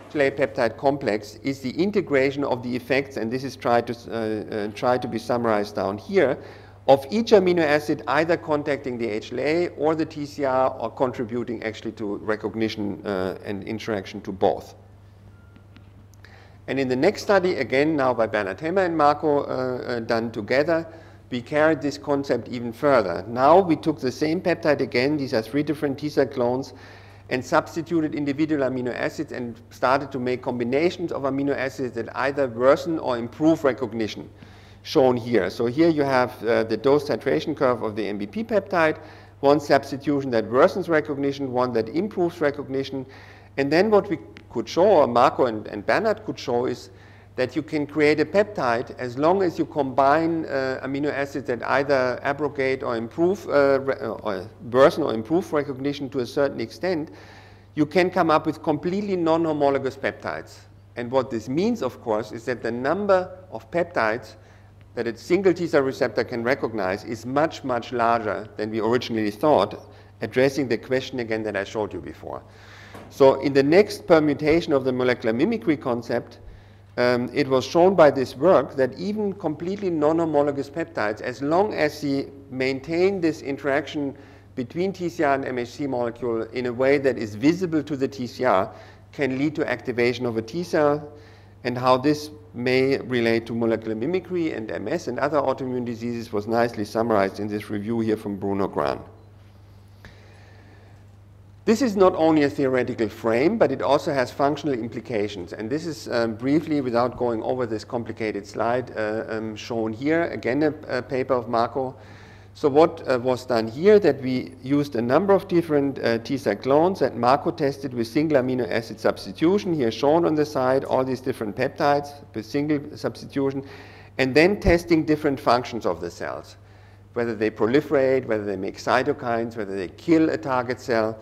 HLA peptide complex is the integration of the effects, and this is tried to be summarized down here, of each amino acid either contacting the HLA or the TCR or contributing actually to recognition and interaction to both. And in the next study, again now by Bernard Hemmer and Marco done together, we carried this concept even further. Now we took the same peptide again, these are 3 different T-cell clones, and substituted individual amino acids and started to make combinations of amino acids that either worsen or improve recognition, shown here. So here you have the dose titration curve of the MVP peptide, one substitution that worsens recognition, one that improves recognition. And then what we could show, or Marco and Bernard could show, is that you can create a peptide as long as you combine amino acids that either abrogate or improve, or worsen or improve recognition to a certain extent. You can come up with completely non-homologous peptides. And what this means, of course, is that the number of peptides that a single T-cell receptor can recognize is much, much larger than we originally thought, addressing the question again that I showed you before. So in the next permutation of the molecular mimicry concept, it was shown by this work that even completely non-homologous peptides, as long as they maintain this interaction between TCR and MHC molecule in a way that is visible to the TCR, can lead to activation of a T-cell, and how this may relate to molecular mimicry and MS and other autoimmune diseases was nicely summarized in this review here from Bruno Gran. This is not only a theoretical frame, but it also has functional implications. And this is briefly, without going over this complicated slide, shown here. Again, a paper of Marco. So what was done here, that we used a number of different T-cell clones that Marco tested with single amino acid substitution, here shown on the side, all these different peptides with single substitution, and then testing different functions of the cells, whether they proliferate, whether they make cytokines, whether they kill a target cell.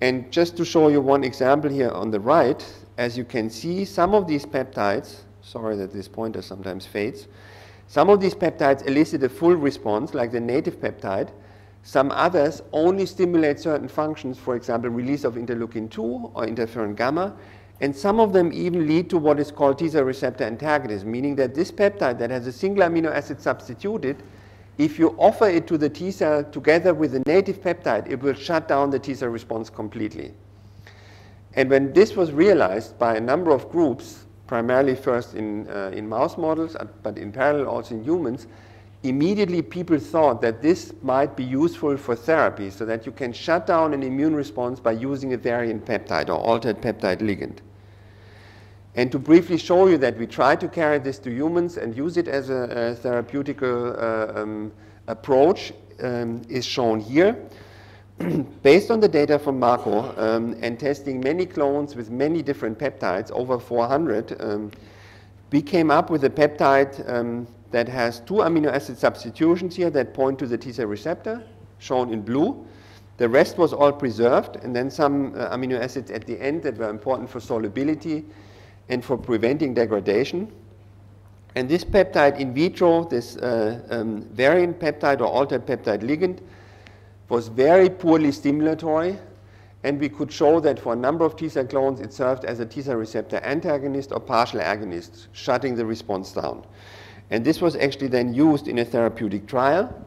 And just to show you one example here on the right, as you can see, some of these peptides, sorry that this pointer sometimes fades, some of these peptides elicit a full response, like the native peptide. Some others only stimulate certain functions, for example, release of interleukin-2 or interferon gamma. And some of them even lead to what is called T-cell receptor antagonism, meaning that this peptide that has a single amino acid substituted, if you offer it to the T-cell together with the native peptide, it will shut down the T-cell response completely. And when this was realized by a number of groups, primarily first in mouse models, but in parallel also in humans, immediately people thought that this might be useful for therapy, so that you can shut down an immune response by using a variant peptide or altered peptide ligand. And to briefly show you that we try to carry this to humans and use it as a therapeutical approach is shown here. Based on the data from Marco and testing many clones with many different peptides, over 400, we came up with a peptide that has 2 amino acid substitutions here that point to the T-cell receptor, shown in blue. The rest was all preserved, and then some amino acids at the end that were important for solubility and for preventing degradation. And this peptide in vitro, this variant peptide or altered peptide ligand, was very poorly stimulatory, and we could show that for a number of T-cell clones it served as a T-cell receptor antagonist or partial agonist, shutting the response down. And this was actually then used in a therapeutic trial.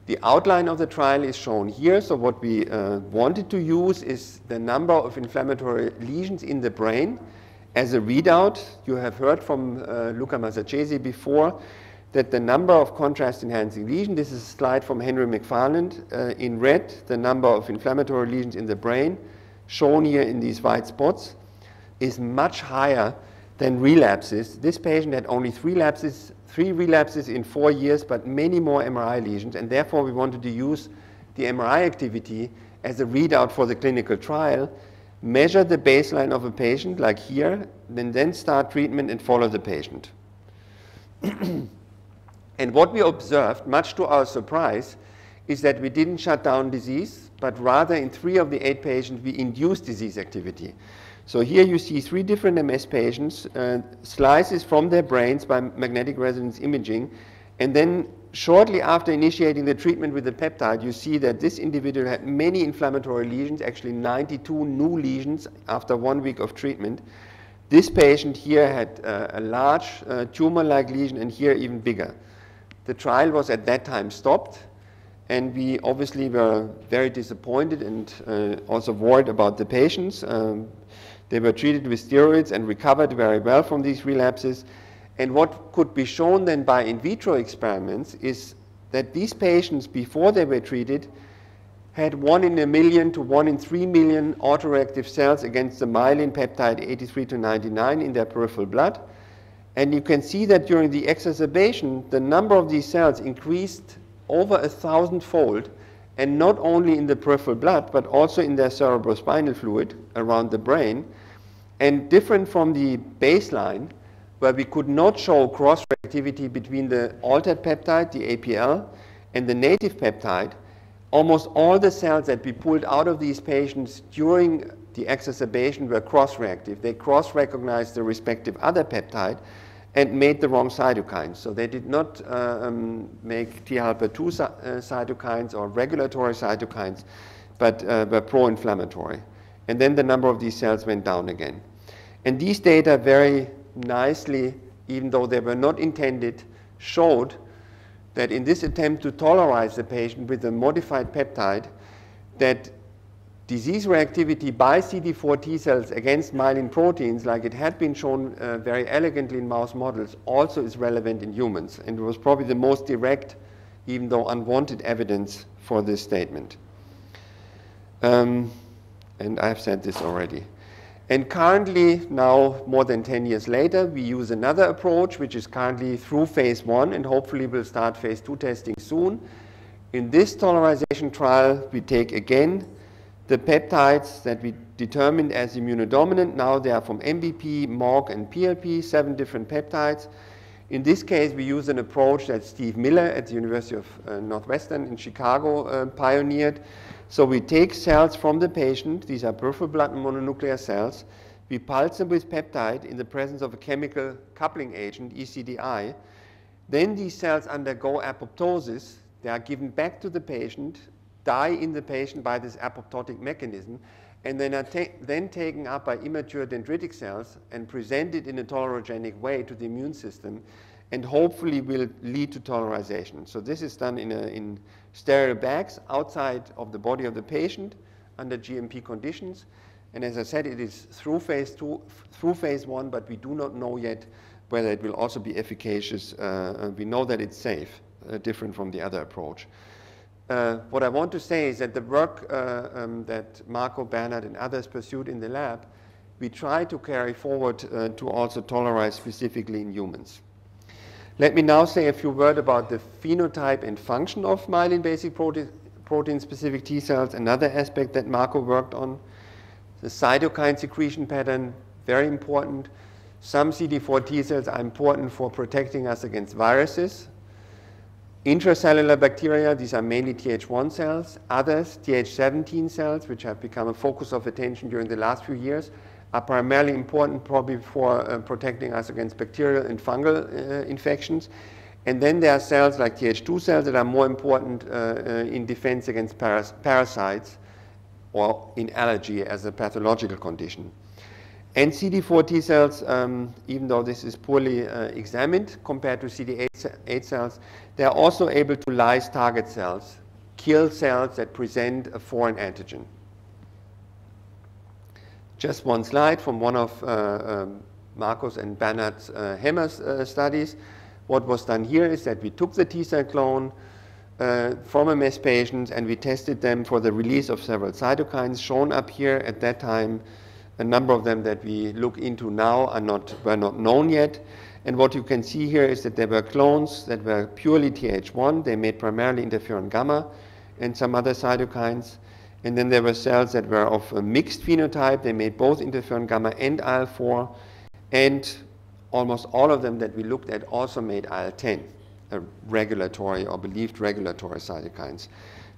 The outline of the trial is shown here. So what we wanted to use is the number of inflammatory lesions in the brain as a readout. You have heard from Luca Massaccesi before that the number of contrast-enhancing lesions, this is a slide from Henry McFarland, in red, the number of inflammatory lesions in the brain, shown here in these white spots, is much higher than relapses. This patient had only 3 relapses in 4 years, but many more MRI lesions, and therefore we wanted to use the MRI activity as a readout for the clinical trial, measure the baseline of a patient, like here, then start treatment and follow the patient. And what we observed, much to our surprise, is that we didn't shut down disease, but rather in 3 of the 8 patients, we induced disease activity. So here you see 3 different MS patients, slices from their brains by magnetic resonance imaging, and then shortly after initiating the treatment with the peptide, you see that this individual had many inflammatory lesions, actually 92 new lesions after 1 week of treatment. This patient here had a large tumor-like lesion, and here even bigger. The trial was at that time stopped, and we obviously were very disappointed and also worried about the patients. They were treated with steroids and recovered very well from these relapses. And what could be shown then by in vitro experiments is that these patients, before they were treated, had 1 in a million to 1 in 3 million autoreactive cells against the myelin peptide 83 to 99 in their peripheral blood. And you can see that during the exacerbation, the number of these cells increased over 1,000-fold, and not only in the peripheral blood, but also in their cerebrospinal fluid around the brain. And different from the baseline, where we could not show cross-reactivity between the altered peptide, the APL, and the native peptide, almost all the cells that we pulled out of these patients during the exacerbation were cross-reactive. They cross-recognized the respective other peptide and made the wrong cytokines. So they did not make T helper 2 cytokines or regulatory cytokines, but were pro-inflammatory. And then the number of these cells went down again. And these data very nicely, even though they were not intended, showed that in this attempt to tolerize the patient with a modified peptide, that disease reactivity by CD4 T cells against myelin proteins, like it had been shown very elegantly in mouse models, also is relevant in humans. And it was probably the most direct, even though unwanted, evidence for this statement. And I've said this already. And currently, now more than 10 years later, we use another approach, which is currently through phase 1, and hopefully we'll start phase 2 testing soon. In this tolerization trial, we take again the peptides that we determined as immunodominant. Now they are from MBP, MOG, and PLP, 7 different peptides. In this case, we use an approach that Steve Miller at the University of Northwestern in Chicago pioneered. So we take cells from the patient, these are peripheral blood mononuclear cells, we pulse them with peptide in the presence of a chemical coupling agent, ECDI. Then these cells undergo apoptosis, they are given back to the patient, die in the patient by this apoptotic mechanism, and then are then taken up by immature dendritic cells and presented in a tolerogenic way to the immune system, and hopefully will lead to tolerization. So this is done in sterile bags outside of the body of the patient under GMP conditions. And as I said, it is through phase 2, through phase 1, but we do not know yet whether it will also be efficacious. We know that it's safe, different from the other approach. What I want to say is that the work that Marco, Bernhard, and others pursued in the lab, we try to carry forward to also tolerize specifically in humans. Let me now say a few words about the phenotype and function of myelin basic protein-specific T cells, another aspect that Marco worked on. The cytokine secretion pattern, very important. Some CD4 T cells are important for protecting us against viruses. Intracellular bacteria, these are mainly Th1 cells. Others, Th17 cells, which have become a focus of attention during the last few years, are primarily important probably for protecting us against bacterial and fungal infections. And then there are cells like Th2 cells that are more important in defense against parasites or in allergy as a pathological condition. And CD4 T cells, even though this is poorly examined compared to CD8 cells, they are also able to lyse target cells, kill cells that present a foreign antigen. Just one slide from one of Marcos and Bernhard's Hemmer's studies. What was done here is that we took the T cell clone from a MS patient and we tested them for the release of several cytokines shown up here. At that time, a number of them that we look into now were not known yet. And what you can see here is that there were clones that were purely Th1. They made primarily interferon gamma and some other cytokines. And then there were cells that were of a mixed phenotype. They made both interferon gamma and IL-4. And almost all of them that we looked at also made IL-10, a regulatory or believed regulatory cytokines.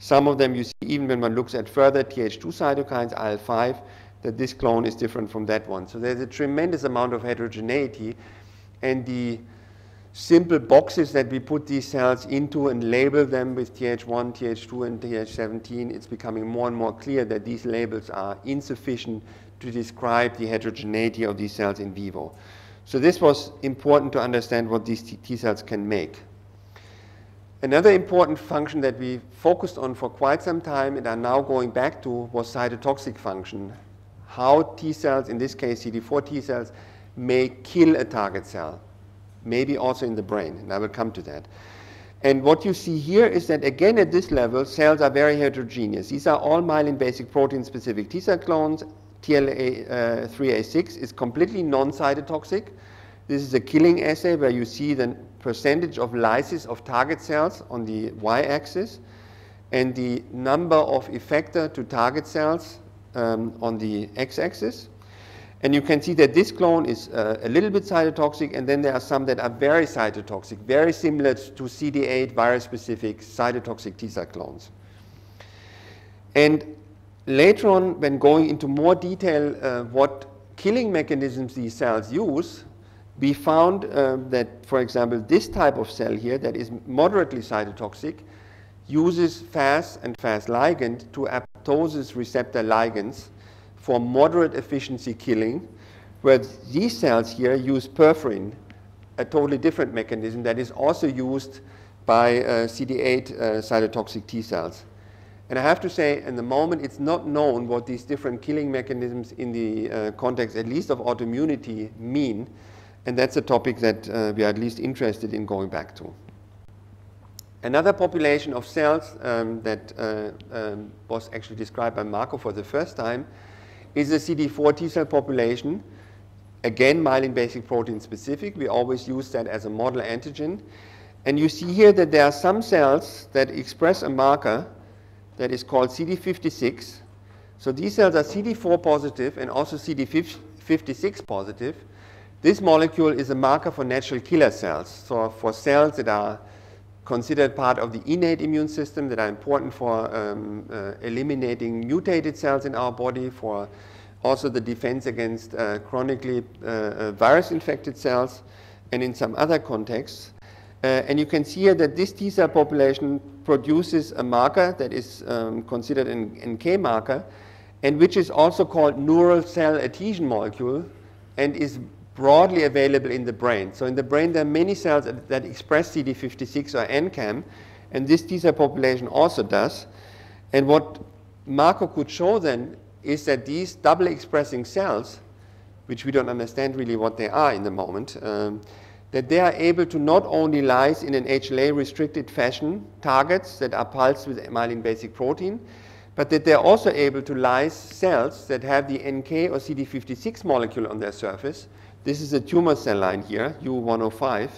Some of them you see, even when one looks at further Th2 cytokines, IL-5, that this clone is different from that one. So there's a tremendous amount of heterogeneity. And the simple boxes that we put these cells into and label them with Th1, Th2, and Th17, it's becoming more and more clear that these labels are insufficient to describe the heterogeneity of these cells in vivo. So this was important to understand what these T cells can make. Another important function that we focused on for quite some time and are now going back to was cytotoxic function. How T cells, in this case CD4 T cells, may kill a target cell, maybe also in the brain, and I will come to that. And what you see here is that, again, at this level, cells are very heterogeneous. These are all myelin basic protein specific T cell clones. TLA3A6 is completely non-cytotoxic. This is a killing assay where you see the percentage of lysis of target cells on the y-axis and the number of effector to target cells on the x-axis. And you can see that this clone is a little bit cytotoxic, and then there are some that are very cytotoxic, very similar to CD8 virus-specific cytotoxic T cell clones. And later on, when going into more detail what killing mechanisms these cells use, we found that, for example, this type of cell here that is moderately cytotoxic uses Fas and Fas ligand to apoptosis receptor ligands for moderate efficiency killing, where these cells here use perforin, a totally different mechanism that is also used by CD8 cytotoxic T cells. And I have to say, in the moment, it's not known what these different killing mechanisms in the context, at least of autoimmunity, mean. And that's a topic that we are at least interested in going back to. Another population of cells that was actually described by Marco for the first time is the CD4 T cell population. Again, myelin basic protein specific. We always use that as a model antigen. And you see here that there are some cells that express a marker that is called CD56. So these cells are CD4 positive and also CD56 positive. This molecule is a marker for natural killer cells. So for cells that are considered part of the innate immune system, that are important for eliminating mutated cells in our body, for also the defense against chronically virus-infected cells, and in some other contexts. And you can see here that this T cell population produces a marker that is considered an NK marker, and which is also called neural cell adhesion molecule, and is broadly available in the brain. So in the brain, there are many cells that express CD56 or NCAM, and this T cell population also does. And what Marco could show then is that these double expressing cells, which we don't understand really what they are in the moment, that they are able to not only lyse in an HLA restricted fashion targets that are pulsed with myelin basic protein, but that they're also able to lyse cells that have the NK or CD56 molecule on their surface. This is a tumor cell line here, U105,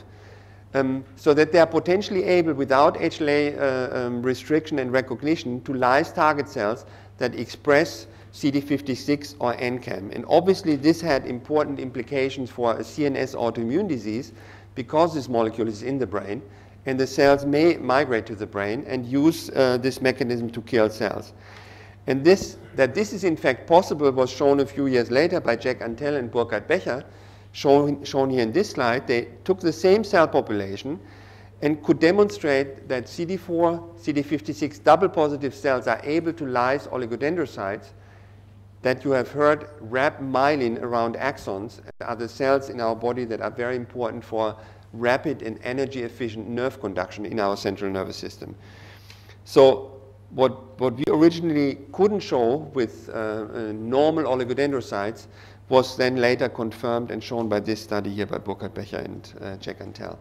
so that they are potentially able, without HLA restriction and recognition, to lyse target cells that express CD56 or NCAM. And obviously this had important implications for a CNS autoimmune disease because this molecule is in the brain, and the cells may migrate to the brain and use this mechanism to kill cells. And that this is in fact possible was shown a few years later by Jack Antel and Burkhard Becher, shown here in this slide. They took the same cell population and could demonstrate that CD4, CD56 double positive cells are able to lyse oligodendrocytes that you have heard wrap myelin around axons, are the cells in our body that are very important for rapid and energy efficient nerve conduction in our central nervous system. So what we originally couldn't show with normal oligodendrocytes was then later confirmed and shown by this study here by Burkhard Becher and Jack Antel.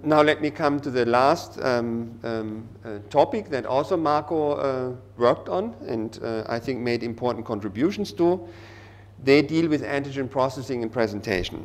Now let me come to the last topic that also Marco worked on and I think made important contributions to. They deal with antigen processing and presentation.